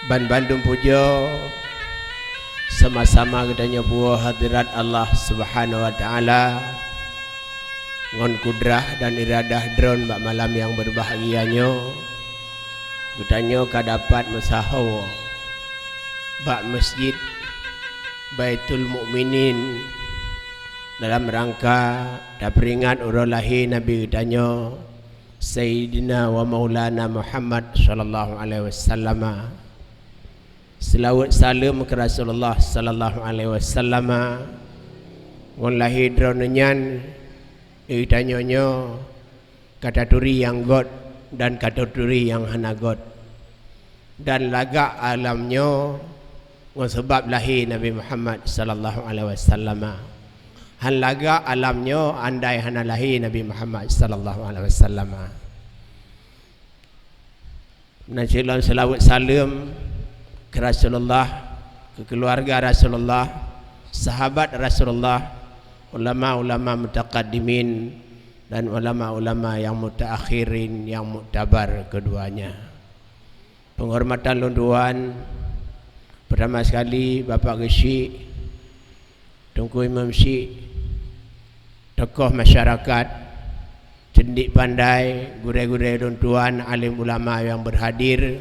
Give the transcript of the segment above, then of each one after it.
Ban Bandung puja sama-sama kedanya buah hadirat Allah Subhanahu wa taala ngon kudrah dan iradah dron bak malam yang berbahagianya kedanya kadapat masahawa bak masjid Baitul Mukminin dalam rangka daperingat urang lahir Nabi kedanya Sayyidina wa Maulana Muhammad sallallahu alaihi wasallam. Selawat salam ke Rasulullah sallallahu alaihi wasallam. Ngon lahir dronenyan ditanyanya kata turi yang god dan kata turi yang hana god. Dan lagak alamnya ngon sebab lahir Nabi Muhammad sallallahu alaihi wasallam. Han lagak alamnya andai hana lahir Nabi Muhammad sallallahu alaihi wasallam. Najilan selawat salam ke Rasulullah, ke keluarga Rasulullah, sahabat Rasulullah, ulama-ulama mutaqaddimin dan ulama-ulama yang mutaakhirin yang muktabar keduanya. Penghormatan lunduan pertama sekali Bapak Gesyik, Tunku Imam Syik, tokoh masyarakat, cendik pandai, gure-gure lunduan, alim ulama yang berhadir,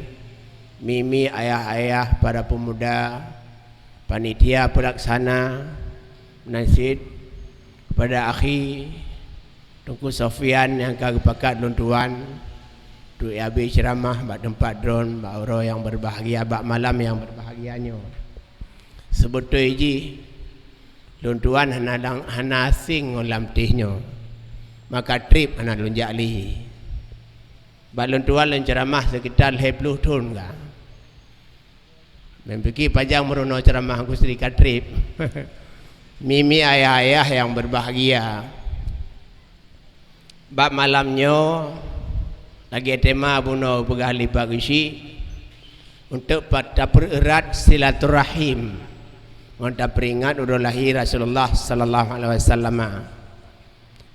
mimi ayah-ayah para pemuda, panitia pelaksana, nasid kepada akhi Tunku Sofian yang kagak luntuan tu abi ceramah bak tempat drone bak orang yang berbahagia bak malam yang berbahagianya. Sebetul ji luntuan hana asing ngolam tihnya. Maka trip hana lunjak li. Bak luntuan lan ceramah sekitar 20 tahun ka. Mempergi pajang merono ceramah aku sedikit trip. Mimi ayah-ayah yang berbahagia. Bab malamnya lagi tema buno begali Pak Gesyik untuk pada pererat silaturahim. Untuk peringat udah lahir Rasulullah sallallahu alaihi wasallam.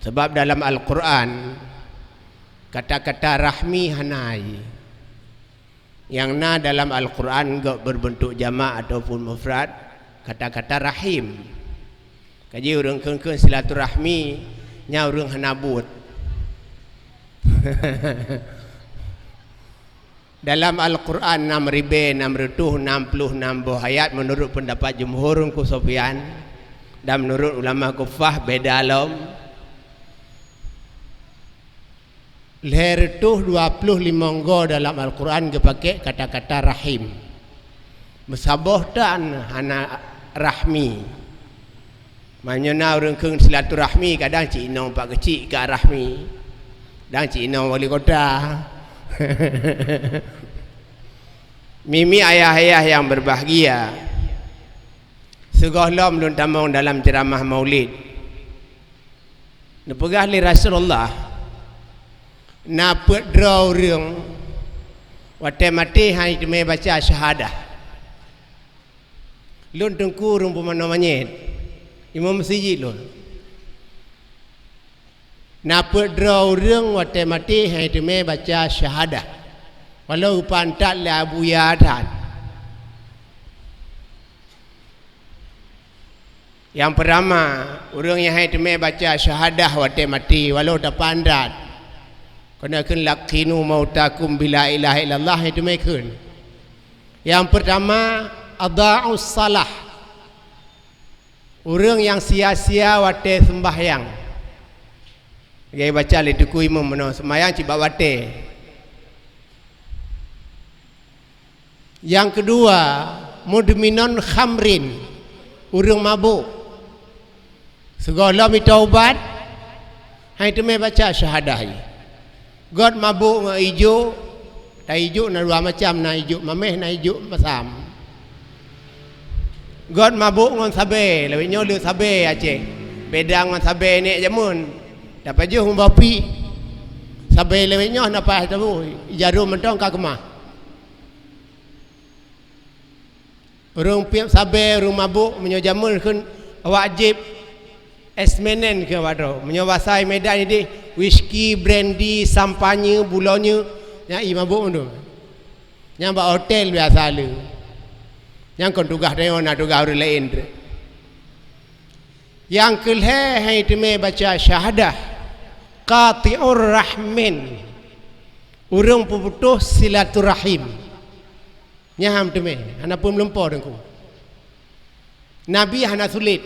Sebab dalam Al-Quran kata-kata rahmi hanai. Yang na dalam Al-Quran berbentuk jamak ataupun mufrad kata-kata rahim. Kaji urang keun silaturahmi nya urang hanabut. Dalam Al-Quran 666 ayat menurut pendapat jumhur ku Sufyan dan menurut ulama Kufah beda alam. Leher tuh 25 go dalam Al-Quran kepakai kata-kata rahim. Bersaboh dan hana rahmi. Maknanya orang keung silaturahmi kadang cik inong pak kecil ke rahmi. Dan cik inong wali kota. Mimi ayah-ayah yang berbahagia. Segala belum tamang dalam ceramah maulid. Nepegah li Rasulullah. Na put draw rung wate mati hai me baca syahadah lun tengku rung pemano manyet imam masjid lun na put draw rung wate mati hai me baca syahadah walau pantat la buyadan. Yang pertama urang yang hai me baca syahadah wate mati walau tak pandat kena kun lakinu mautakum bila ilaha illallah itu mekun. Yang pertama adaa'us salah. Orang yang sia-sia wate sembahyang. Gaya baca li tuku imam meno sembahyang cibak wate. Yang kedua mudminon khamrin. Orang mabuk. Segala mi taubat hai tu me baca syahadah. God mabuk ngak hijau, tak hijau na dua macam na hijau mameh na hijau masam. God mabuk ngon sabe, lebih nyolu sabe aceh. Beda ngon sabe ni jamun. Dapat je humbapi. Sabe lebih nyoh napa tahu, jarum mentong ka kemah. Urung piap sabe, urung mabuk menyo jamun kun wajib esmenen ke wado menyawasai medan ini whisky brandy sampanye bulonya ya mabuk tu Yang buat hotel biasa lu. Yang kon tugas dia nak tugas orang lain. Yang kelih hai teme baca syahadah qati'ur rahmin. Urang puputus silaturahim. Nyaham teme, ana pun melempar dengku. Nabi hana sulit.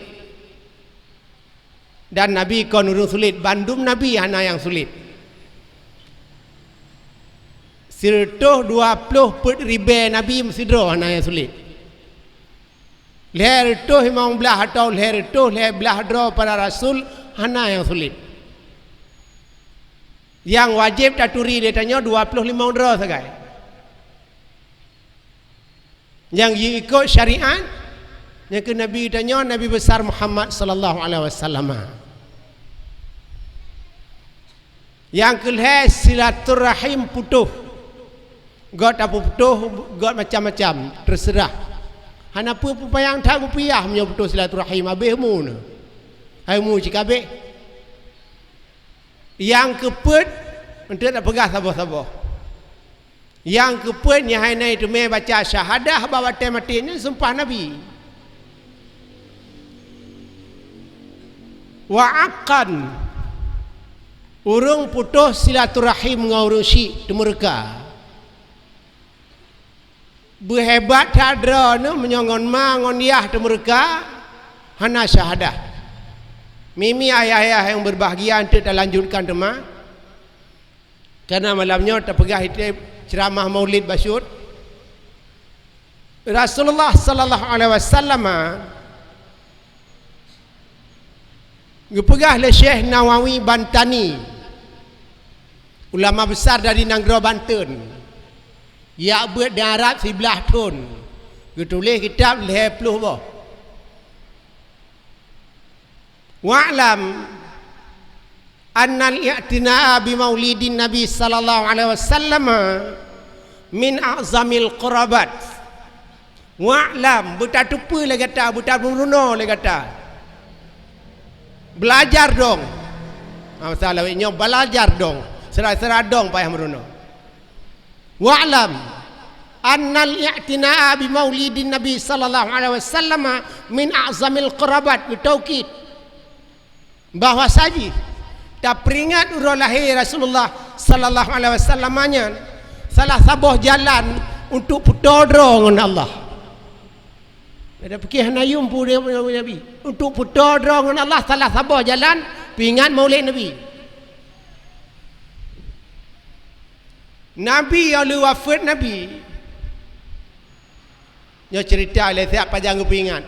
Dan Nabi kon urang sulit, bandum Nabi hana yang sulit. Sirtuh 20 put ribe Nabi mesti draw hana yang sulit. Leher tu himang belah atau leher tu leher belah draw para rasul hana yang sulit. Yang wajib taturi dia tanya 25 draw sagai. Yang ikut syariat yang ke Nabi tanya Nabi besar Muhammad sallallahu alaihi wasallam. Yang kelih silaturahim putuh. God apa putuh, God macam-macam, terserah. Hana apa payang tak payah punya putuh silaturahim habismu ne. Haimu cikabe. Yang keput untuk tak pegah sabar-sabar. Yang keput yang hai nai tu me baca syahadah bawa matinya sumpah Nabi. Wa aqan urung putuh silaturahim dengan urung syik tu mereka. Berhebat tak ada ni menyongon ma ngon yah tu mereka hana syahadah. Mimi ayah-ayah yang berbahagia untuk tak lanjutkan tu ma. Karena malamnya tak pegah itu ceramah Maulid Basyur. Rasulullah sallallahu alaihi wasallam pegah le Syekh Nawawi Bantani, ulama besar dari Nanggro Banten. Ya buat darat sebelah tun. Dia tulis kitab leher peluh boh. Wa'lam annal i'tina'a bi maulidin Nabi sallallahu alaihi wasallam min a'zamil qurabat. Wa'lam buta tupu le kata, buta meruno le kata. Belajar dong. Masalah ini belajar dong. Serah-serah dong payah meruno. Wa'lam annal i'tina'a bi maulidin Nabi sallallahu alaihi wasallam min a'zamil qurabat, bitaukid bahawa saji tak peringat urang lahir Rasulullah sallallahu alaihi wasallamnya salah sabuh jalan untuk putodro dengan Allah. Ada fikir hanayum pun dia Nabi untuk putodro dengan Allah salah sabuh jalan peringat maulid Nabi. Nabi yang wafat Nabi dia cerita oleh siap pajang kepingat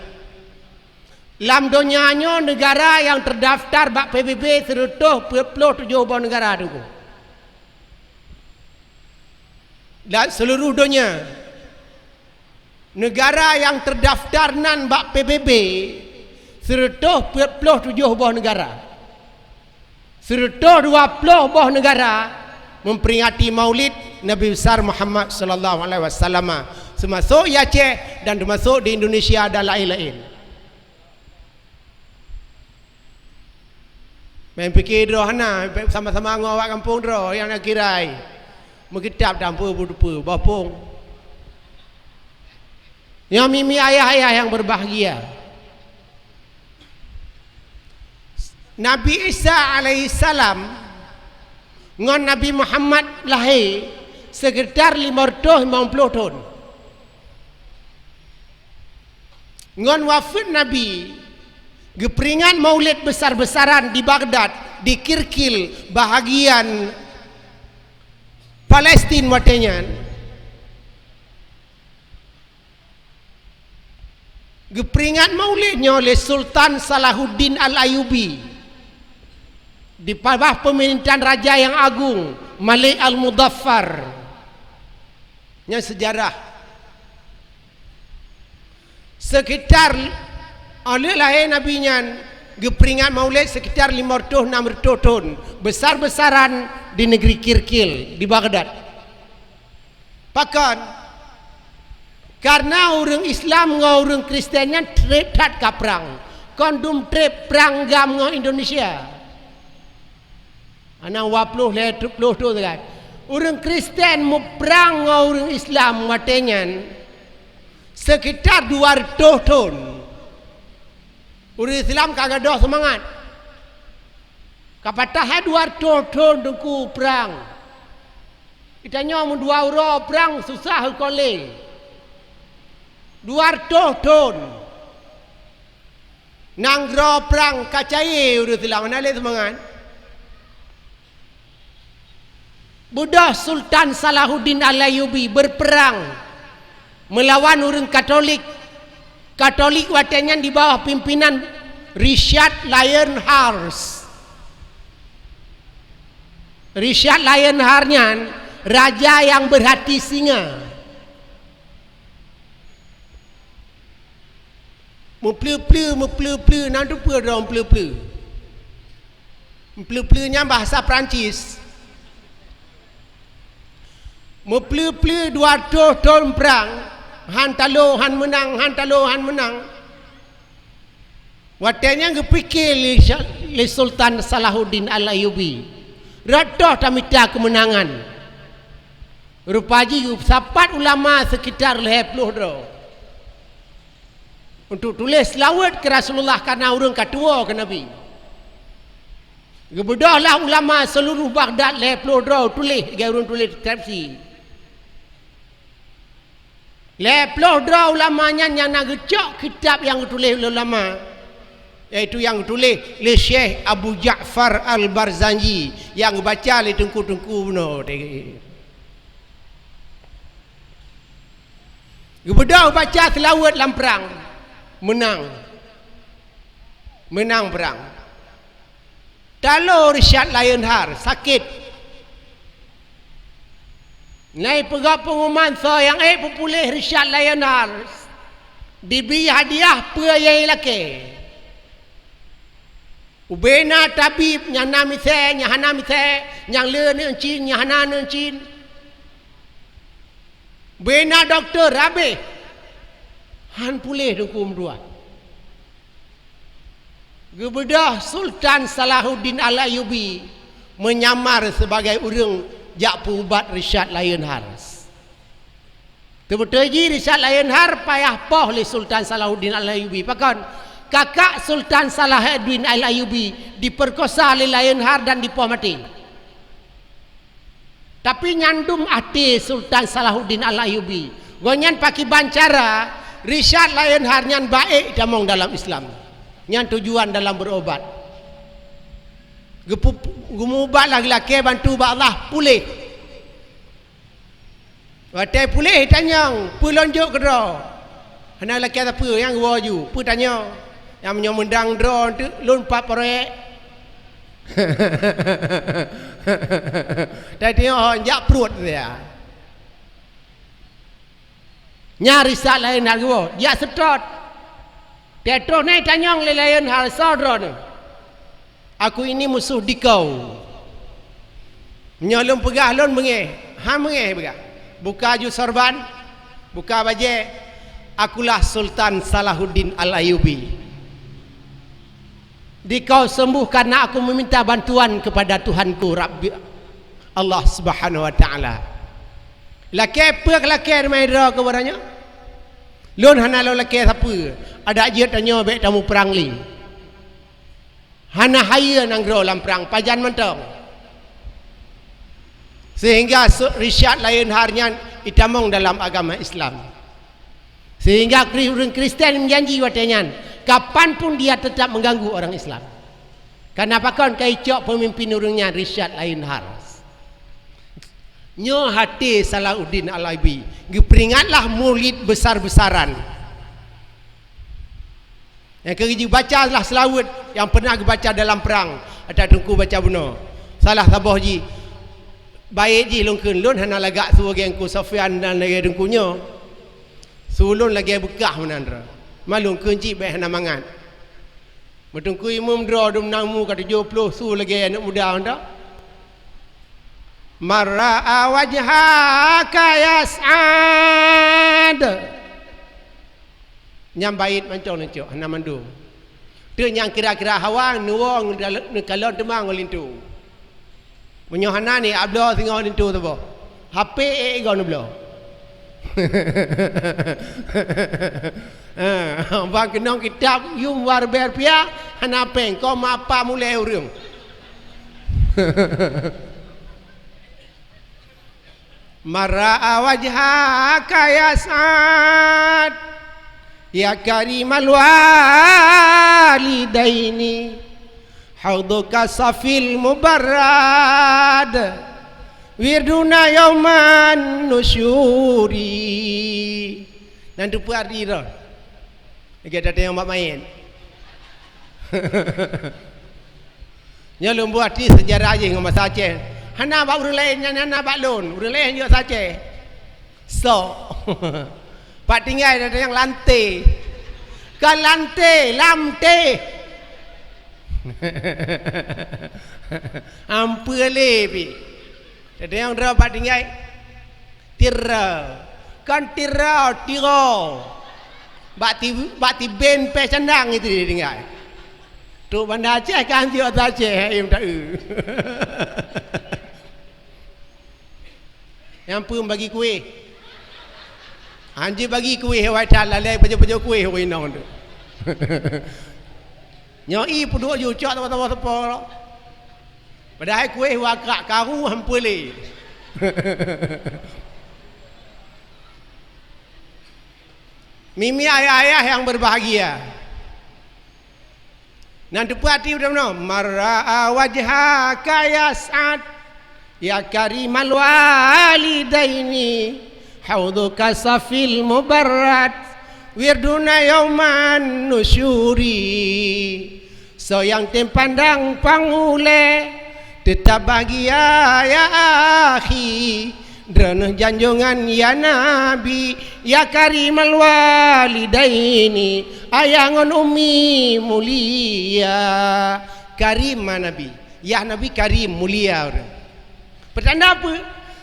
lam dunianya negara yang terdaftar bak PBB serutuh 27 negara tu dan seluruh dunia negara yang terdaftar nan bak PBB serutuh 27 negara serutuh 20 negara memperingati maulid Nabi besar Muhammad sallallahu alaihi wasallam, termasuk Aceh dan termasuk di Indonesia dan lain-lain. Main fikir rohana sama-sama ngawak kampung roh yang nak kirai. Mengitab tanpa berdupa bapung. Yang mimi ayah-ayah yang berbahagia. Nabi Isa alaihi salam ngon Nabi Muhammad lahir sekitar 550 tahun. Ngon wafat Nabi geperingan maulid besar-besaran di Baghdad, di Kirkil, bahagian Palestin watenya. Geperingan maulidnya oleh Sultan Salahuddin Al-Ayyubi di bawah pemerintahan Raja yang Agung Malik Al-Mudaffar. Yang sejarah sekitar oleh lahir Nabi nya geperingan maulid sekitar 500-600 tahun besar-besaran di negeri Kirkil di Baghdad. Bahkan karena orang Islam dengan orang Kristiannya trip tak kaprang kondum trip perang gam dengan Indonesia. Ana 20 le 30 tu kan. orang Kristen mau perang dengan orang Islam matanya sekitar 200 tahun. Orang Islam kagak ada semangat. Kapatah 200 tahun dengku perang. Itanya mau 2 orang perang susah kole. 200 tahun. Nanggro perang kacai orang Islam mana le semangat. Buddha Sultan Salahuddin Al-Ayyubi berperang melawan orang Katolik. Katolik watanya di bawah pimpinan Richard Lionheart. Richard Lionheart raja yang berhati singa. Mempelu-pelu nanti apa dia mempelu-pelu? Mempelu-pelunya bahasa Perancis. Mempelu-pelu 200 tahun perang. Han talo han menang. Watanya ngepikir li Sultan Salahuddin Al-Ayyubi. Radah tamita kemenangan. Rupaji sapat ulama sekitar 50 dah. Untuk tulis lawat ke Rasulullah karena orang katua ke Nabi. Gebedahlah ulama seluruh Baghdad 50 dah tulis orang tulis skripsi. Leploh dra ulamanya yang nak gecok kitab yang ditulis oleh ulama, iaitu yang ditulis oleh Syekh Abu Ja'far Al-Barzanji yang baca oleh tengku-tengku benar. Gebedah baca selawat dalam perang, menang perang. Kalau Richard Lionheart sakit, naik pegawai pengumuman yang populer Richard Lionheart diberi hadiah pria lelaki. Ubena tabib yang namise, yang hanamise, yang le nencin, yang hana nencin. Bena doktor rabe. Han pulih hukum dua. Gebedah Sultan Salahuddin Al-Ayyubi menyamar sebagai orang jak pubat Richard Lionheart. Betul ji Richard Lionheart payah poh li Sultan Salahuddin Al-Ayyubi. Pakon kakak Sultan Salahuddin Al-Ayyubi diperkosa oleh Lionheart dan dipoh mati. Tapi nyandum hati Sultan Salahuddin Al-Ayyubi. Gonyan paki bancara Richard Lionheart nyan baik damong dalam Islam. Nyan tujuan dalam berobat. Gemubat laki-laki bantu Allah pulih. Watai pulih tanya, pu lonjok ke dra. Hana laki apa yang waju, pu tanya. Yang menyomendang dra tu lompat proyek. Tadi orang jak perut dia. Nyari sak lain hal gua, dia setrot. Dia terus naik tanya lain hal saudara tu. Aku ini musuh di kau. Nyolong pegah lon mengeh. Ha mengeh pegah. Buka ju sorban, buka baju. Akulah Sultan Salahuddin Al-Ayyubi. Di kau sembuh karena aku meminta bantuan kepada Tuhanku Rabbi Allah Subhanahu wa taala. Laki pek laki mai dra ke baranya. Lon hana lo laki siapa? Ada je tanya baik tamu perang li. Hana haya nang gro dalam perang pajan mentong. Sehingga Richard Lionheart itamong dalam agama Islam. Sehingga orang Kristen menjanji watanya, kapanpun dia tetap mengganggu orang Islam. Kenapa kan kaicok pemimpin orangnya Richard Lionheart. Nyo hati Salahuddin Al-Ayyubi. Peringatlah maulid besar-besaran. Yang kerja bacalah selawat yang pernah baca dalam perang. Ada tengku baca benar. Salah tabah ji. Baik ji lungkun lun hana lagak suruh gengku Sofian dan lagi dengkunya. Sulun lagi bekah menandra. Malung kunci baik hana mangan. Bertengku imam dra dum namu kata 70 su lagi anak muda anda. Marra wajhaka yas'ad. Nyam bait mancong-mancong hana mandung. Tu yang kira-kira hawang nuwong kalon temang olintu. Menyohana ni ablo tengok ni tu apa? HP gon ablo. Bang kenong kitab yum war ber pia hana peng ko mapa mulai urung. Mara wajhaka ya Sa'ad ya karimal walidaini hauduka safil mubarrad wirduna yauman nusyuri. Nanti puari dah kita ada yang main. Nyalum buat di sejarah je ngomong saja. Hana bak urang lain hana bak lon, urang lain juga saja. So, pak tinggal ada yang lantai. Kan lantai, lamte. Ampun lebi. Ada yang dah pak tinggal tira. Kan tira. Bak ti ben pe candang itu dia tinggal. Tu bandar Aceh kan dia saja yang tak. Yang pun bagi kuih. Anjir bagi kuih hewai talah lai pejo-pejo kuih hewai nong tu. Nyoi pun duk jucak apa-apa. Padahal kuih wakak karu hampir le. Mimi ayah-ayah yang berbahagia. Nanti puati udah mana? Mar'a wajhaka ya Sa'ad ya karimal walidaini hauduka safil mubarrad wirduna yauman nusyuri. So yang tempandang pangule tetap bahagia ya akhi drenah janjungan ya Nabi ya karimal walidaini ayangon umi mulia. Karim Nabi, ya Nabi karim mulia. Pertanda apa?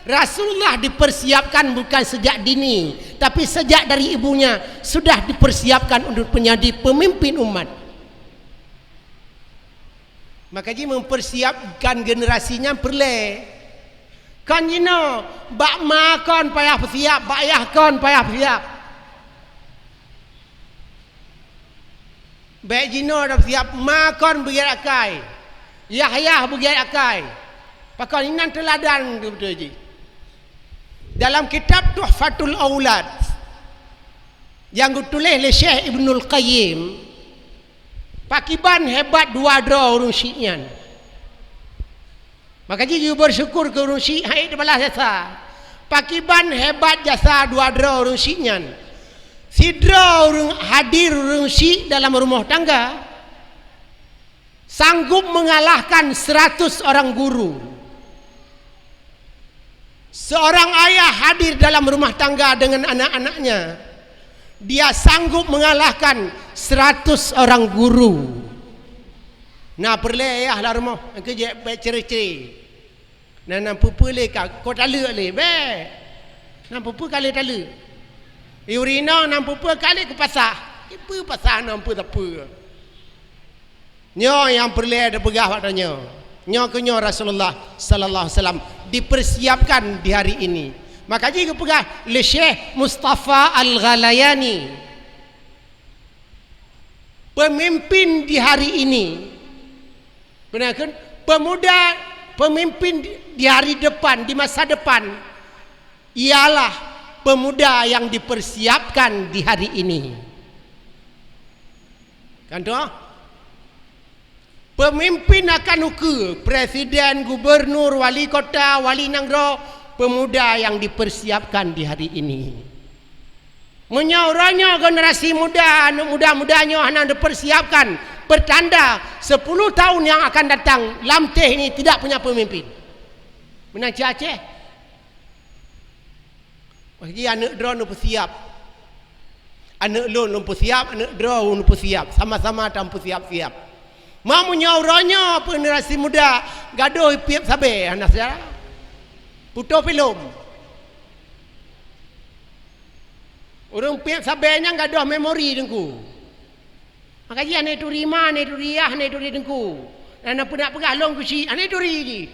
Rasulullah dipersiapkan bukan sejak dini, tapi sejak dari ibunya sudah dipersiapkan untuk menjadi pemimpin umat. Maka dia mempersiapkan generasinya perle. Kan jino bak makan payah bersiap, bak yahkan payah bersiap. Baik jino dah bersiap makan begiat akai. Yahya begiat akai. Pakai inan teladan betul je. Dalam kitab Tuhfatul Aulad yang ditulis oleh Syekh Ibnul Qayyim, pakiban hebat dua dra urung syi'an. Maka dia bersyukur ke urung syi' hai di balas jasa. Pakiban hebat jasa dua dra urung syi'an. Sidra urung hadir urung syi' dalam rumah tangga sanggup mengalahkan 100 orang guru. Seorang ayah hadir dalam rumah tangga dengan anak-anaknya, dia sanggup mengalahkan 100 orang guru. Nah perle ayah lah rumah kerja baik ceri-ceri. Nah pupu le kau tala le be. Nah pupu kali tala. Urina nah pupu kali ke pasar. Ipu pasar nah pupu apa. Nyo yang perle ada pegah waktunya. Nyo kenyo Rasulullah sallallahu alaihi wasallam dipersiapkan di hari ini. Maka jika pegah le Syekh Mustafa Al-Ghalayani, pemimpin di hari ini, benar kan? Pemuda pemimpin di hari depan, di masa depan ialah pemuda yang dipersiapkan di hari ini. Kan tu? Pemimpin akan ukur, presiden, gubernur, wali kota, wali negara, pemuda yang dipersiapkan di hari ini. Menyauranya generasi muda, anak muda-mudanya hendak dipersiapkan, pertanda 10 tahun yang akan datang Lamteh ini tidak punya pemimpin. Benar Aceh? Bagi anak drone pun siap. Anak lon pun siap, anak drone pun siap. Sama-sama tanpa siap-siap. Mau nyauranya generasi muda gaduh piap sabe anak saya. Putus film. Orang piap sabenya gaduh memori dengku. Maka dia ane tu rima, ane tu riah, ane tu dengku. Dan apa nak pegang long kusi, ane tu ri.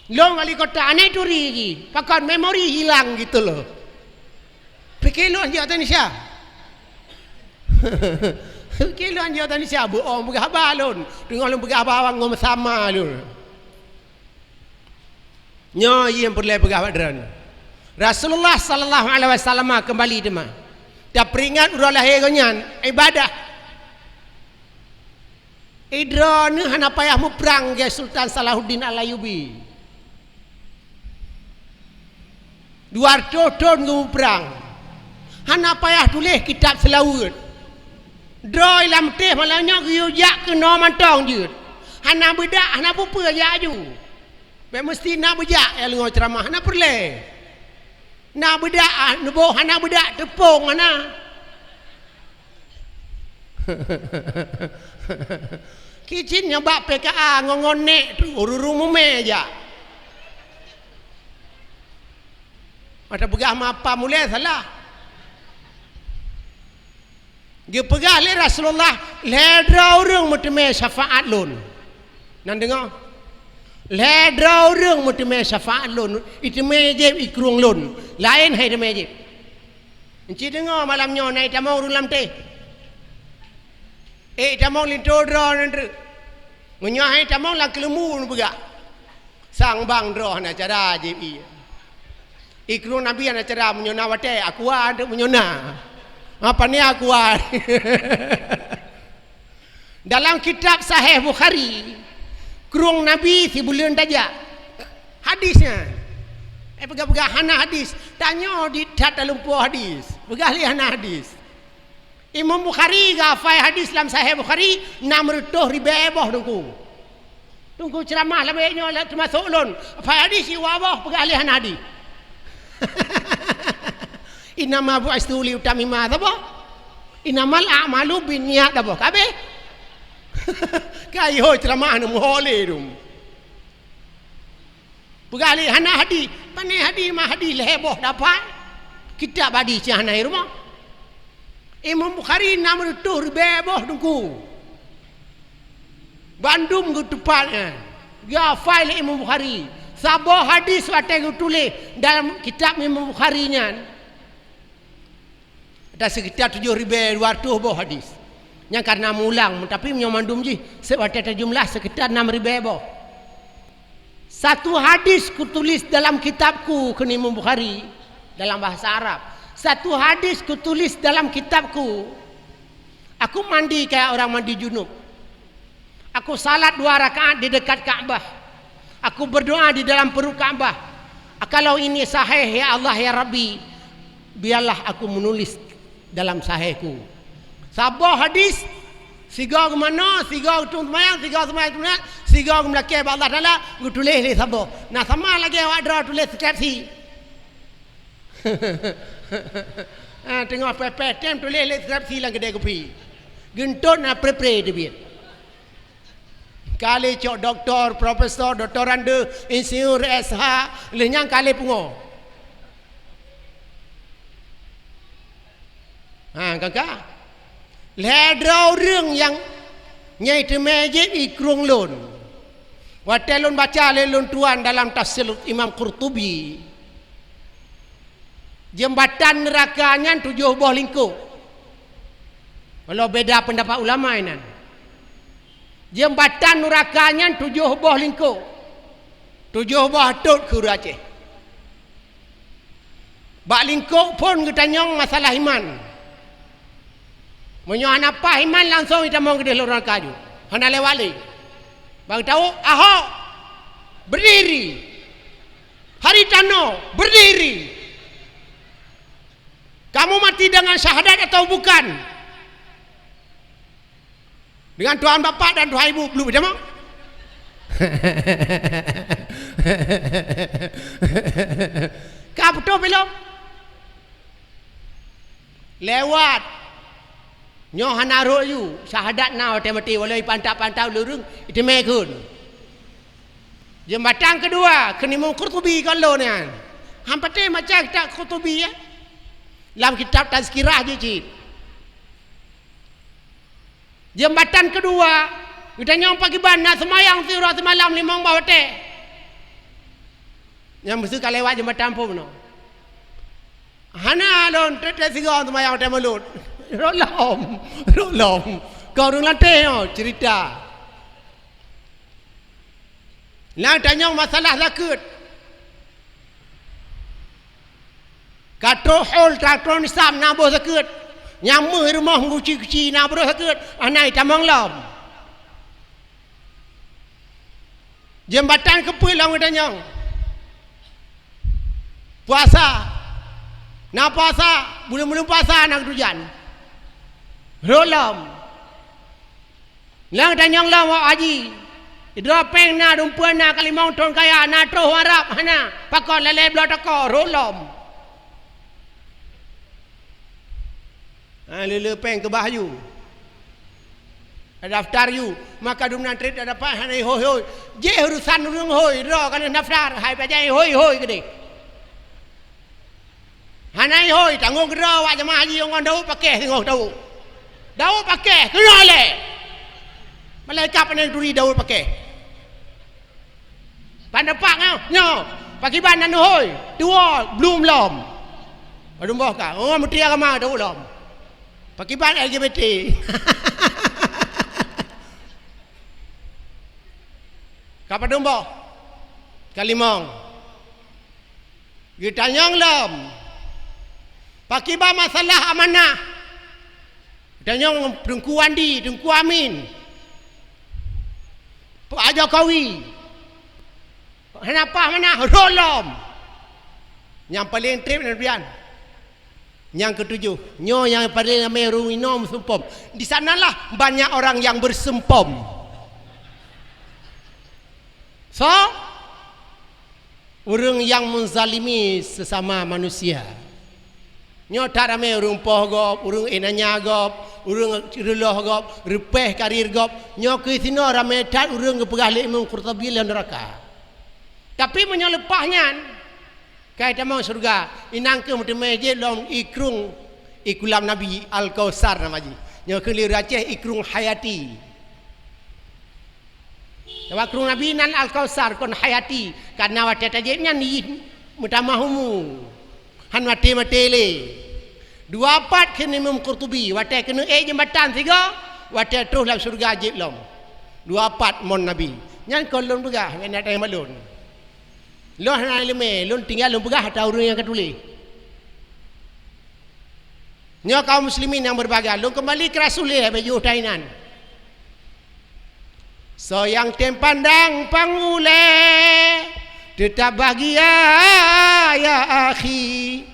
Long kali kota aneh turi lagi. Pakai memori hilang gitu loh. Fikir lo anjir tadi siapa? Fikir lo anjir tadi siapa? Bohong bergabar lon. Dengar lo bergabar awang ngom sama lon. Nyo yang perlu bergabar dran. Rasulullah sallallahu alaihi wasallam kembali demah. Dia peringat udah lahirnya ibadah. Idra ni hana payah mu perang ke Sultan Salahuddin Al-Ayyubi. Dua tahun mu perang. Hana payah tulis kitab selawat. Dra ilam teh malanya kiyo jak ke no mantong jut. Hana bedak hana pupa jak ju. Be mesti nak bejak ya lengo ceramah hana perle. Nak bedak nebo hana bedak tepung hana. Kicin nyabak PKA ngongonek tu urung mume aja. Ada pegah apa mulai salah. Dia pegah le Rasulullah ledra urung mutme syafaat lun. Nan dengar? Ledra urung mutme syafaat lun. Itu mejib ikrung lun. Lain hai de mejib. Enci dengar malamnya naik tamau ulam teh. Tamang linto dra nanti. Menyahai tamang lang kelemu juga. Sang bang dra na cara JP. Ikru Nabi na cara menyona wate aku ada menyona. Apa ni aku dalam kitab Sahih Bukhari kurung Nabi si bulan taja. Hadisnya. Pegah-pegah hana hadis. Tanya di dalam hadis. Pegah li hana hadis. Imam Bukhari gafai hadis dalam Sahih Bukhari 600,000 dengku. Dengku ceramah lebihnya termasuk ulun. Fai hadis iwabah pegalihan hadis. Inama bu'istu li utamima apa? Inamal a'malu binniyat apa? Kabe? Kayo ceramah nu mohole dum. Pegalihan hadis. Pane hadis mah hadis leheboh dapat. Kitab hadis yang hanai rumah. Imam Bukhari 600,000 dengku. Bandung ke tepatnya. Dia file Imam Bukhari. Sabah hadis wate tulis dalam kitab Imam Bukhari nya. Ada sekitar 7,200 hadis. Yang karena mulang tapi menyamandum ji sebab jumlah sekitar 6,000. Satu hadis kutulis dalam kitabku ke Imam Bukhari dalam bahasa Arab. Satu hadis kutulis dalam kitabku. Aku mandi kayak orang mandi junub. Aku salat 2 rakaat di dekat Ka'bah. Aku berdoa di dalam perut Ka'bah. Kalau ini sahih ya Allah ya Rabbi, biarlah aku menulis dalam sahihku. Sabah hadis siga ke mana, siga ke tumayang, siga semayang tumayang, siga ke melaki Allah Taala, aku tulis ni sabah. Nah sama lagi awak dra tulis skripsi. Tengok pepet tem tulis skripsi lang kedai kopi. Gentut na prepare dia. Kali cok doktor, profesor, doktoranda, insinyur SH, lenyang kali pungo. Kakak. Ledra orang yang nyai temejit ikrung lun. Watelun baca lelun tuan dalam tafsir Imam Qurtubi. Jembatan nerakanya 7 buah lingkup. Kalau beda pendapat ulama ini. Jembatan nerakanya 7 buah lingkup. 7 buah tut ke Aceh. Bak lingkup pun kita nyong masalah iman. Menyohan apa iman langsung kita mau ke orang kaju. Hana lewali. Bang tahu Ahok berdiri. Haritano berdiri. Kamu mati dengan syahadat atau bukan? Dengan Tuhan Bapa dan Tuhan Ibu belum bersama? Kau betul belum? Lewat nyohan aruk you syahadat na mati walau pantak-pantak lurung itu mekun. Jembatan kedua Imam Qurtubi kalau ni. Hampir macam kitab Qurtubi ya. Dalam kitab Tazkirah je cik. Jembatan kedua kita nyong pagi ban nak semayang sirah semalam 5 bawah teh. Yang mesti kalau lewat jembatan pun no. Hana lon tete sigo tu mayang teh mulut. Rolom. Kau orang lantai cerita. Lang tanya masalah zakut. Kato hol traktor nisam nabo zakut. Nyamuk rumah nguci-kuci nabo zakut. Anai tamang lam. Jembatan kepul lang tanya. Puasa. Nak puasa, belum puasa nak tujuan. Rolom. Lang tanyang lam wak haji. Idra peng na dumpuan na kalimang ton kaya na troh harap hana. Pakon lele belah toko rolom. Lele peng ke bahyu. Daftar you, maka dumnan tret ada dapat hana hoi hoi. Je urusan urung hoi, idra kan daftar hai pajai hoi hoi gede. Hanai hoi tanggung kera wak jemaah haji orang dau pakai tengok dau. Dau pakai kena le. Malaikat pandai turi dau pakai. Pandapak ngau, nyo. Pakiban nan hoi. Dua belum lom. Aduh mbah ka. Oh menteri agama dau lom. Pakiban LGBT. Kapa dombo? Kalimong. Ditanyang lom. Pakiba masalah amanah. Ditanyang Tengku Wandi, Tengku Amin. Pak Jokowi. Kenapa mana? Rolom. Yang paling trip Nabian. Yang ketujuh, nyo yang paling ramai ruinom sempom. Di sanalah banyak orang yang bersempom. So, orang yang menzalimi sesama manusia. Nyo tak ramai urung poh gop, urung enanya gop, urung cireloh gop, repeh karir gop. Nyo ke sini ramai tak urung ke pegalik mengkurtabil neraka. Tapi menyelepahnya kait tamang surga. Inang ke mutu meje long ikrung ikulam Nabi Al-Kausar namaji. Nyo ke liur Aceh ikrung hayati. Wa krung Nabi nan Al-Kausar kon hayati karena wate tajenya ni mutamahumu. Han mati matele. 24 kena Imam Qurtubi, wate kena jembatan 3, wate terus dalam surga ajib lom. 24 mon Nabi. Nyan kolon pegah nak tanya malun. Lon hana leme, lon tinggal lon pegah atau orang yang ketulis. Nyo kaum muslimin yang berbahagia, lon kembali ke Rasulullah baju tainan. So yang tempandang pangule tetap bahagia ya akhi.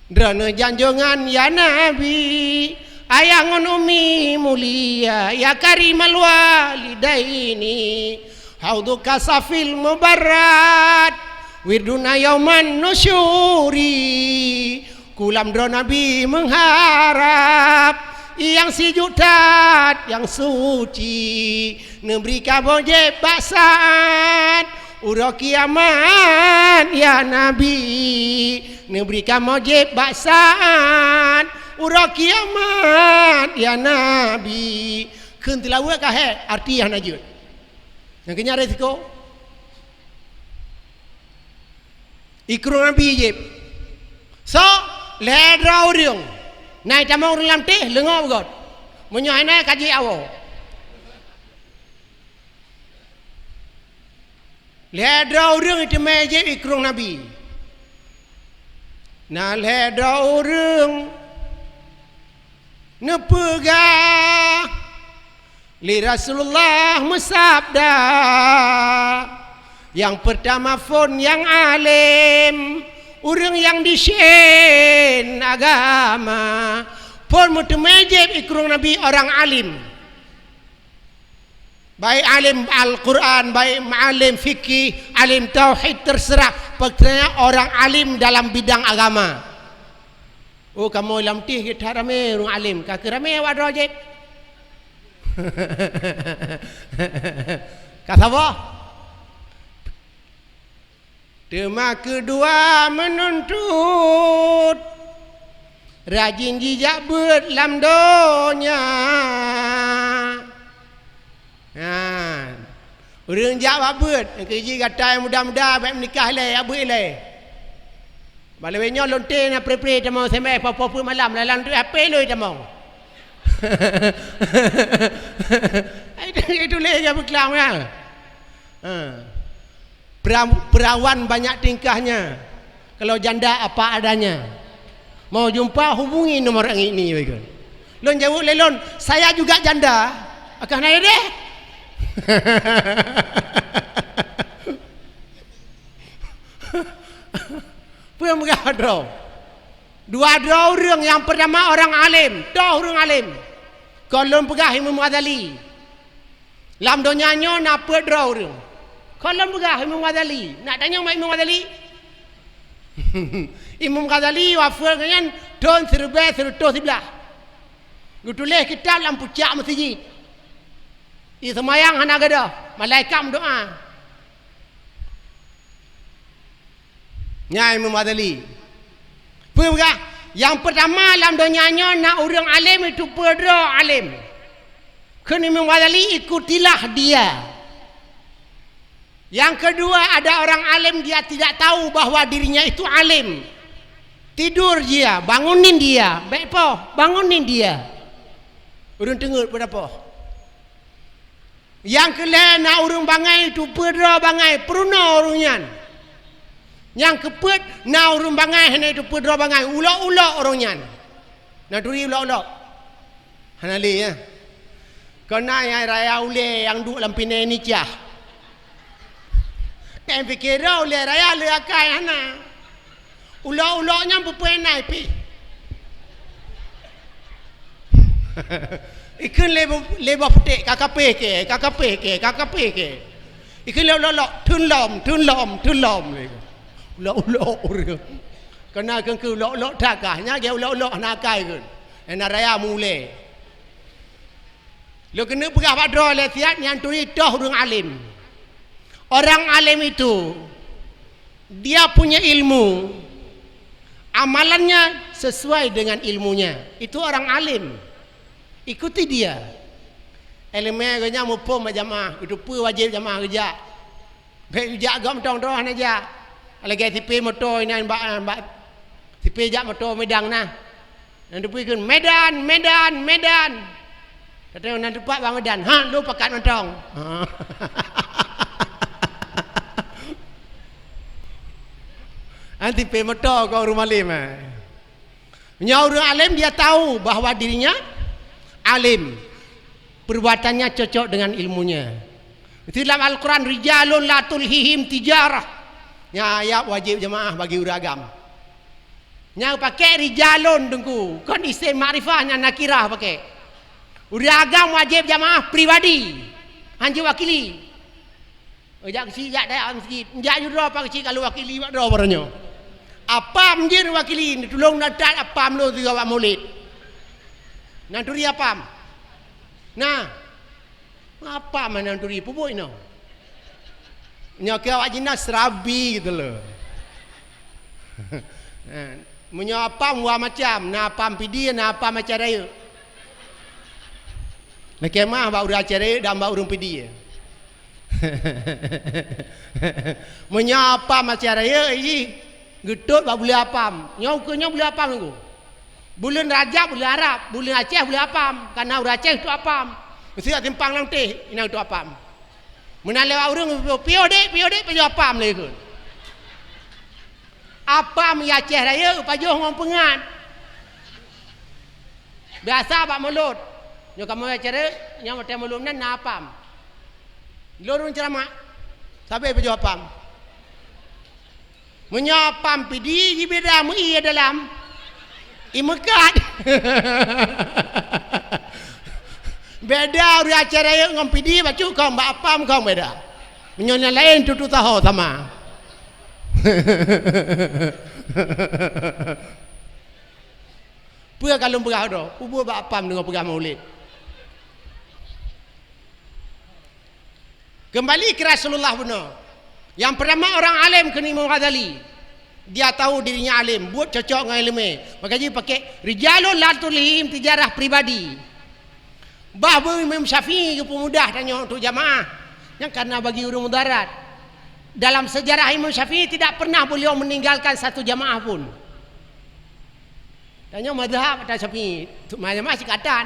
Drana janjongan ya Nabi, ayang umi mulia ya karimal walidaini, haudu kasafil mubarat wirduna yauman nusyuri. Kulam drana Nabi mengharap yang si jutat yang suci neberi kabojeb baksaan urang kiamat ya Nabi, neberikan mujib baksaan urang kiamat ya Nabi. Keun tilawat ka he arti yang najud. Yang kenya resiko ikrung Nabi jib. So ledra urang nai tamang urang lam teh lengo god. Munyo ana kaji awo. Ledra orang itu meje ikrung Nabi. Na ledra orang nepegah li Rasulullah mesabda. Yang pertama fon yang alim, orang yang disyen agama. Pun mutu meje ikrung Nabi orang alim. Baik alim Al-Quran, baik alim fikih, alim tauhid, terserah. Pokoknya orang alim dalam bidang agama. Oh kamu lam tih kita ramai orang alim. Kaki ramai awak rojek. Kata apa? Tema kedua menuntut rajin jijak berlam donya. Orang jawab abut. Kerja kata yang muda-muda baik menikah le, abut le. Balainya lonte na pre-pre tamo semai apa-apa malam lalang tu apa loi tamo. Itu le ke berkelang ya. Perawan banyak tingkahnya. Kalau janda apa adanya. Mau jumpa hubungi nomor ini begitu. Lon jawab lelon, saya juga janda. Akan naik deh. Puan berada. Dua orang yang pertama orang alim, orang alim. Kalau pegah Imam Ghazali. Lam donyanya nak dua orang. Kalau pegah Imam Ghazali, nak tanya Imam Ghazali. Imam Ghazali wafat kan tahun 1911. Tulis kitab dalam puncak masjid. Di semayang hana gada, malaikat doa. Nya Imam Ghazali. Pernah yang pertama dalam dunianya nak orang alim itu pedra alim. Kan Imam Ghazali ikutilah dia. Yang kedua ada orang alim dia tidak tahu bahawa dirinya itu alim. Tidur dia, bangunin dia. Baik apa? Bangunin dia. Orang tengok berapa? Yang kelima nak orang bangai itu pedra bangai, peruna orangnya. Yang keput nak orang bangai hanya itu pedra bangai, ulak-ulak orangnya. Nak turi ulak-ulak. Hanali ya. Kena yang raya ule yang duduk dalam pinai ni cah. Yang fikir ule raya le akai hana. Ulak-ulaknya berpenai pi. Ikan leba petik KKP ke. Ikan lok tun lom. Ulak orang. Kena kan ke ulak takahnya dia ulak nak kai kan. Enak raya mule. Lo kena pegah padra le siat yang turi dah orang alim. Orang alim itu dia punya ilmu. Amalannya sesuai dengan ilmunya. Itu orang alim. Ikuti dia. Elemen kerja mupum jamaah. Itu pun wajib jamaah kerja. Baik kerja agak mentong-tong aja. Lagi tipe motor ini mbak tipe jak motor Medang nah. Nanti pergi Medan. Kata nanti pak bang Medan. Ha lu pakat mentong. Nanti tipe motor kau rumah lima. Orang alim dia tahu bahawa dirinya alim, perbuatannya cocok dengan ilmunya. Itu dalam Al-Quran, rijalun la tulhihim tijarah. Ya ayat wajib jemaah bagi uragam. Yang pakai rijalun dengku, kan isim makrifahnya nakirah pakai. Uragam wajib jemaah pribadi. Hanji wakili. Jak kecil jak dak masjid. Jak judra apa kecil kalau wakili buat dra baranya. Apa menjir wakili tolong nadat apa mlo tu awak maulid. Nanturi apa? Nah. Apa mana nanturi pupuk ino? Nyak awak jinak serabi gitu loh. Menyapa mua macam, na apa pidi na apa macam raya. Nak kemah bau acara dan bau urung pidi. Menyapa macam raya ini getut bau boleh apa? Nyau ke nyau boleh apa aku? Bulan Rajab bulan Arab, bulan Aceh bulan apa? Karena orang Aceh itu apa? Mesti ada timpang lang teh, ini itu apa? Menalewa orang piode pejo apa mereka? Apa mi Aceh raya pajoh ngom pengat. Biasa pak mulut. Nyo kamu acara nya mate mulum nan apa? Lorun ceramah. Sampai pejo apa? Menyapam pidi di beda mu iya dalam imekat. Beda uri acara yang ngompidi bacu kau mbak apam kau beda. Menyonya lain tutu tahu sama. Pua kalau pegah do, ubu mbak apam dengan pegah maulid. Kembali ke Rasulullah benar. Yang pertama orang alim kena Imam Ghazali. Dia tahu dirinya alim, buat cocok dengan ilmu. Makanya pakai rijalun la tulhihim tijarah pribadi. Bahawa Imam Syafi'i ke pemudah tanya untuk jamaah. Yang karena bagi urung mudarat. Dalam sejarah Imam Syafi'i tidak pernah beliau meninggalkan satu jamaah pun. Tanya mazhab kata Syafi'i, macam sikatan.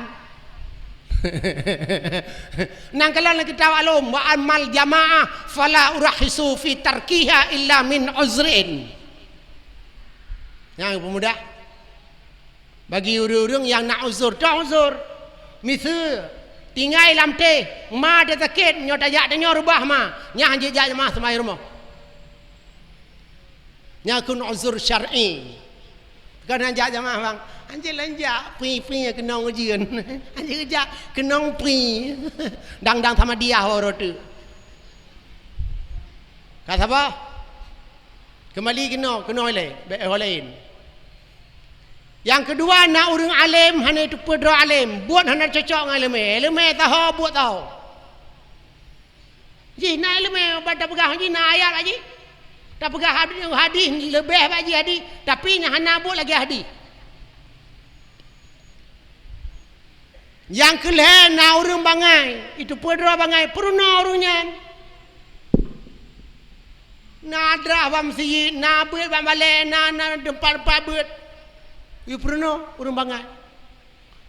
Nang kalau kita alum wa amal jamaah fala urahisu fi tarkiha illa min uzrin. Yang pemuda bagi urung-urung yang nak uzur, tak uzur. Misal tinggal dalam teh, ma ada sakit, nyo tajak nyo rubah ma, nya hanje jak jemaah semai rumah. Nya kun uzur syar'i. Kan hanje jemaah bang, hanje lanjak pi-pi kena ujian. Hanje kerja kena pi. Dang-dang sama dia horo tu. Kata apa? Kembali kena oleh, lain. Yang kedua nak urang alim hana itu pedro alim, buat hana cocok dengan ilmu tahu buat tahu. Ji nak ilmu pada pegang ji nak ayat aji. Tak pegang hadis lebih aji hadis, tapi nak hana buat lagi hadis. Yang kelih nak urang bangai, itu pedro bangai purna urangnya. Nak drah bam si, nak buat bam balik, nak dempal-dempal buat. You pernah urang bangai.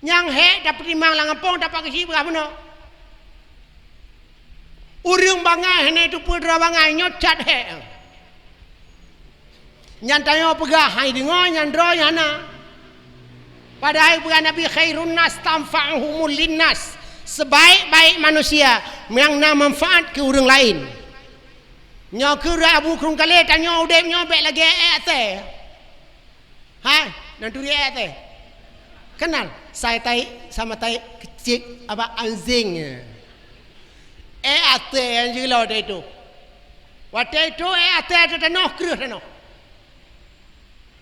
Yang hek dapat timang lang ampong dapat kesi berapa no? Urang bangai hene itu pudra bangai nyocat hek. Nyan tanya pegah hai dengar nyan dro yana. Padahal bukan Nabi khairun nas tamfa'uhumul linnas. Sebaik-baik manusia yang nak manfaat ke urang lain. Nya kira Abu Krung kale tanya udep nya bek lagi teh. Ha? Nanti dia teh kenal saya tai sama tai kecil apa anjing ate yang jelo itu waktu itu ate itu tanah kerus tanah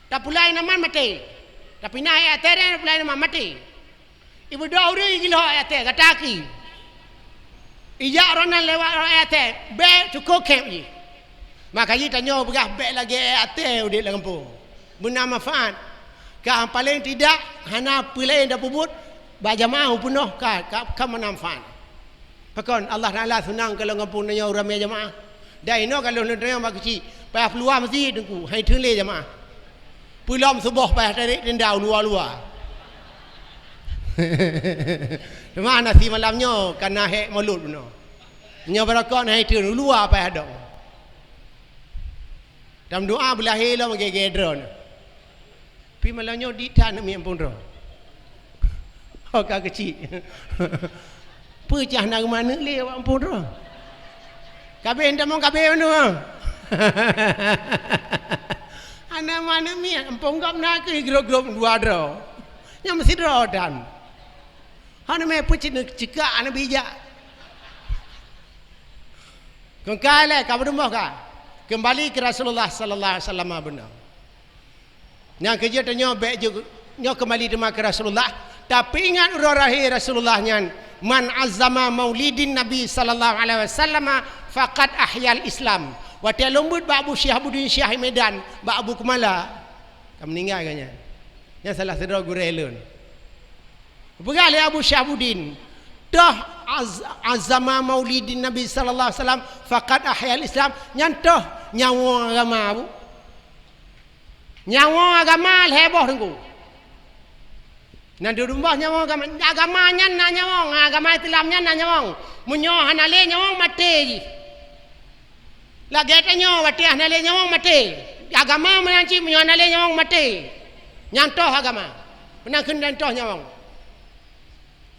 tak pulai nama mati tapi naik ate dan pulai nama mati ibu dah uri gilo ate kataki ijak ronan lewat ate be cukup kem je makanya tanya begah be lagi ate udik lampu benar manfaat. Kau paling tidak hana pilih dah pubut bajamaah penuh ka manfaat. Pakon Allah Taala senang kalau ngampun nya ramai jamaah. Dai no kalau nanya mak kecil, payah keluar masjid tengku, hai tele jamaah. Pulam subuh payah tarik dendau luar-luar. Mana si malamnya kana hek mulut benar. Nya barakon hai tele luar payah dak. Dalam doa belahi lo mage drone. Pi malamnya di tanah mi ampun ro. Okak kecil. Pecah nak mana le ampun ro. Kabeh ndak mau kabeh mana. Ana mana mi ampun gap nak ke grup-grup dua ro. Nya mesti ro dan. Ana me pecah cekak ana bijak. Kengkale ka berumah ka. Kembali ke Rasulullah sallallahu alaihi wasallam benar. Yang kerja tanya baik juga nyo kembali demak ke Rasulullah tapi ingat urang rahir Rasulullah nyan man azama maulidin Nabi sallallahu alaihi wasallam faqad ahyal Islam wa ta lembut ba Abu Syihabuddin Syah Medan ba Abu Kumala kam meninggal kanya yang salah saudara gurelun begali Abu Syihabuddin dah azama maulidin Nabi sallallahu alaihi wasallam faqad ahyal Islam nyan toh nyawa agama Abu nyawa agama heboh tengku. Nanti rumah nyawa agamanya nak nyawa, agama Islamnya nak nyawa. Munyo hanale nyawa mati ji. Lagi tanya wati hanale nyawa mati. Agama menanci munyo hanale nyawa mati. Nyantoh agama. Penangken dan toh nyawa.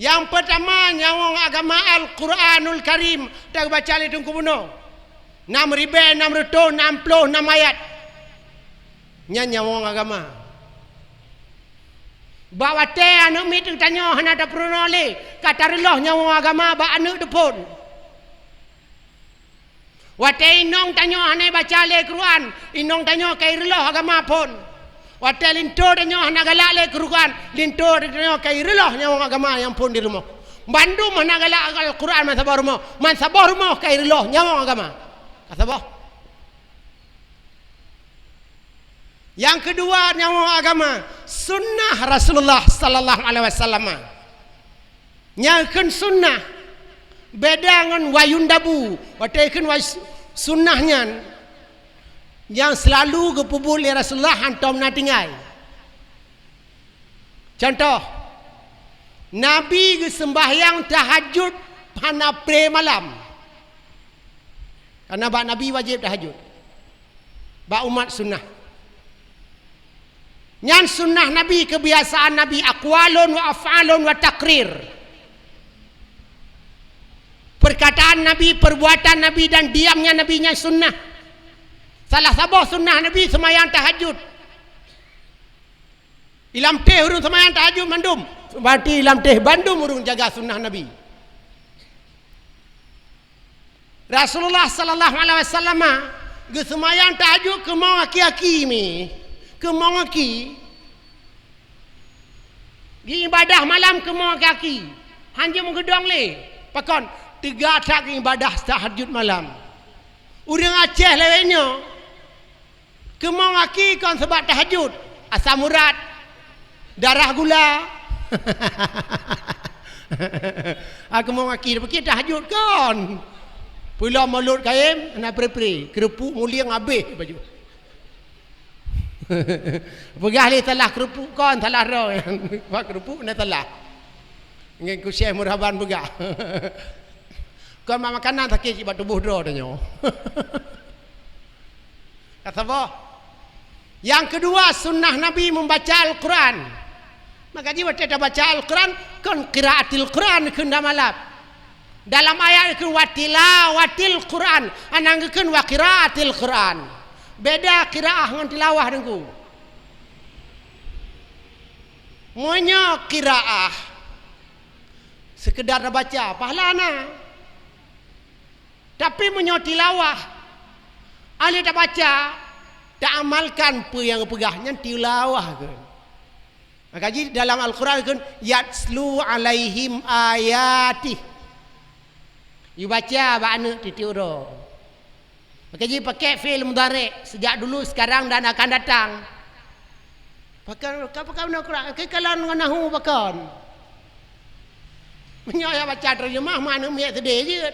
Yang pertama nyawa agama Al-Quranul Karim. Tak baca le tengku buno. 6,666 ayat. Nyawang agama. Bawa teh anak mi tanya hana ada pernah le. Kata Allah nyawang agama ba anak depon. Wate inong tanya hana baca le Quran, inong tanya kai Allah agama pun. Wate linto tanya hana galak le Quran, linto tanya kai Allah nyawang agama yang pun di rumah. Bandu mana galak Al-Quran man sabar rumah. Man sabar rumah kai Allah nyawang agama. Kasabah. Yang kedua nyawa agama sunnah Rasulullah sallallahu alaihi wasallam. Nyakeun sunnah Beda dengan wayundabu. Watakan sunnahnya yang selalu kepubul oleh Rasulullah hantar menatingai. Contoh, Nabi ke sembahyang tahajud pada pre malam. Karena bak Nabi wajib tahajud. Bak umat sunnah. Yang sunnah Nabi, kebiasaan Nabi, aqwalun wa af'alun wa takrir. Perkataan Nabi, perbuatan Nabi dan diamnya Nabi nya sunnah. Salah sabah sunnah Nabi semayang tahajud. Ilam teh urung semayang tahajud mandum. Berarti ilam teh bandum urung jaga sunnah Nabi. Rasulullah sallallahu alaihi wasallam ge semayang tahajud ke mau aki-aki mi. Ke mau aki. Gi ibadah malam ke mau aki. Hanya menggedong le. Pakon 3 tak ibadah tahajud malam. Urang Aceh lainnya ke mau aki kon sebab tahajud. Asam urat, darah gula. Aku mau aki pergi tahajud kon. Pula mulut kaim nak pre-pre, kerupuk mulia habis baju. Pegah li telah kerupuk kon telah ro. Buat kerupuk nak telah. Ngen ku Syekh Murhaban pegah. Kon makanan tak kecik buat tubuh ro tanya. Kata apa? Yang kedua, sunnah Nabi membaca Al-Quran. Maka jika kita baca Al-Quran, kan qiraatil Quran kena malap. Dalam ayat itu watilawatil Quran, anangkeun wa qiraatil Quran. Beda qiraah dengan tilawah dengku. Monya qiraah sekedar baca pahalana. Tapi monya tilawah ahli tak baca, tak amalkan apa yang pegahnya tilawah ke. Maka jadi dalam Al-Quran kan yatslu alaihim ayati. You baca bakna titiuro. Maka jadi pakai fi'il mudhari sejak dulu, sekarang dan akan datang. Pakai apa Al-Quran? Kalau nahu bakon. Menyoya baca terjemah mana miak sedih je.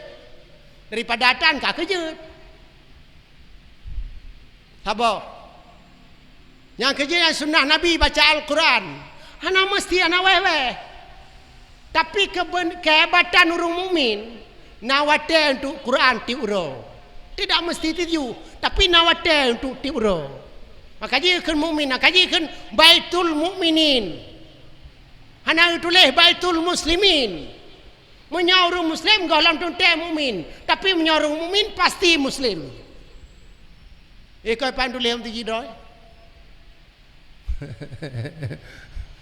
Daripada datang kak kerja. Sabar. Yang kerja yang sunnah Nabi baca Al-Quran. Hana mesti anak wewe. Tapi kehebatan orang mukmin nawate untuk Quran tiuro. Tidak mesti tuju, tapi nawate untuk tiuro. Maka dia kan mukmin, maka dia kan Baitul Mukminin. Hana tulis Baitul Muslimin. Menyaurung muslim galam tunte mukmin, tapi menyaurung mukmin pasti muslim. Kau pandu lem tu jidoy.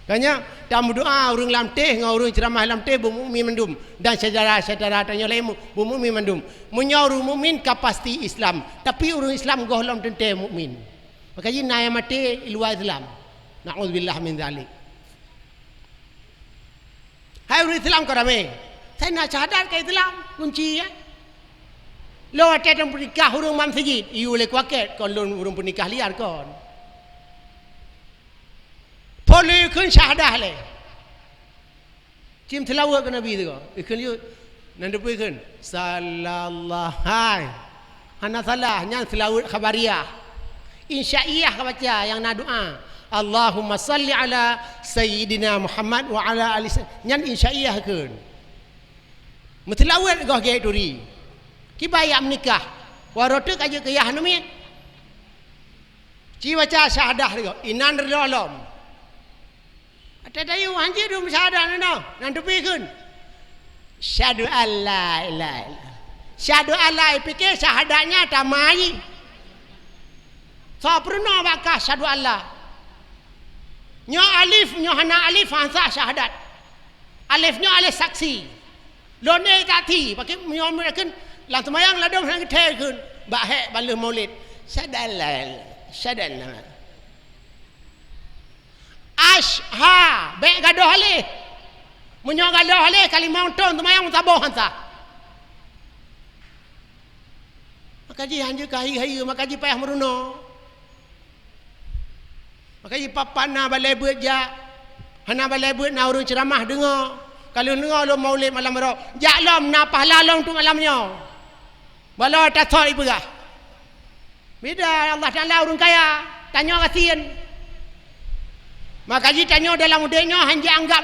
Kanya dalam doa orang lam teh ngau orang ceramah lam teh bermukmin mandum dan saudara-saudara tanya lain bermukmin mandum. Menyaurung mukmin ka pasti Islam, tapi orang Islam galam tunte mukmin. Maka ji naya mati luar Islam. Nauzubillah min zalik. Hai orang Islam kau ramai. Saya nak syahadat ke Islam kunci ya. Lo ada yang pernikah hurung masjid, iu le kuaket kon lo hurung pernikah liar kon. Boleh kun syahadah le. Cim tilawah ke Nabi tu ko. Ikun you nanti pergi kun sallallahu hai. Hana salah nya tilawah khabariyah. Insya'iyah ka baca yang nak doa. Allahumma salli ala sayyidina Muhammad wa ala ali nya insya'iyah kun. Metilawat gah gaya duri. Kibayak menikah. Warotek aja ke yah numin. Ci baca syahadah dia. Inan rilolom. Ada dayu anjir dum syahadah no. Nanti pikun. Syahadu alla ilaha illallah. Syahadu alla pikir syahadahnya tamai. So pernah bakah syahadu alla. Nyo alif nyo hana alif hansa syahadat. Alifnya alif saksi. Lone tati pakai menyomerkan langsung mayang ladong hang tekun bahek balu maulid sadalal asha be gadoh ale menyo gadoh ale kalimah ton mayang taboh hanta makaji hanje kai makaji payah meruno makaji papana balai beut ja hana balai beut na urang ceramah dengar Kalau dengar lo maulid malam berok, jaklom napa halalong tu malamnya. Bala tak soi perah. Beda Allah Taala orang kaya, tanya kasihan. Maka ji tanya dalam udahnya hanya anggap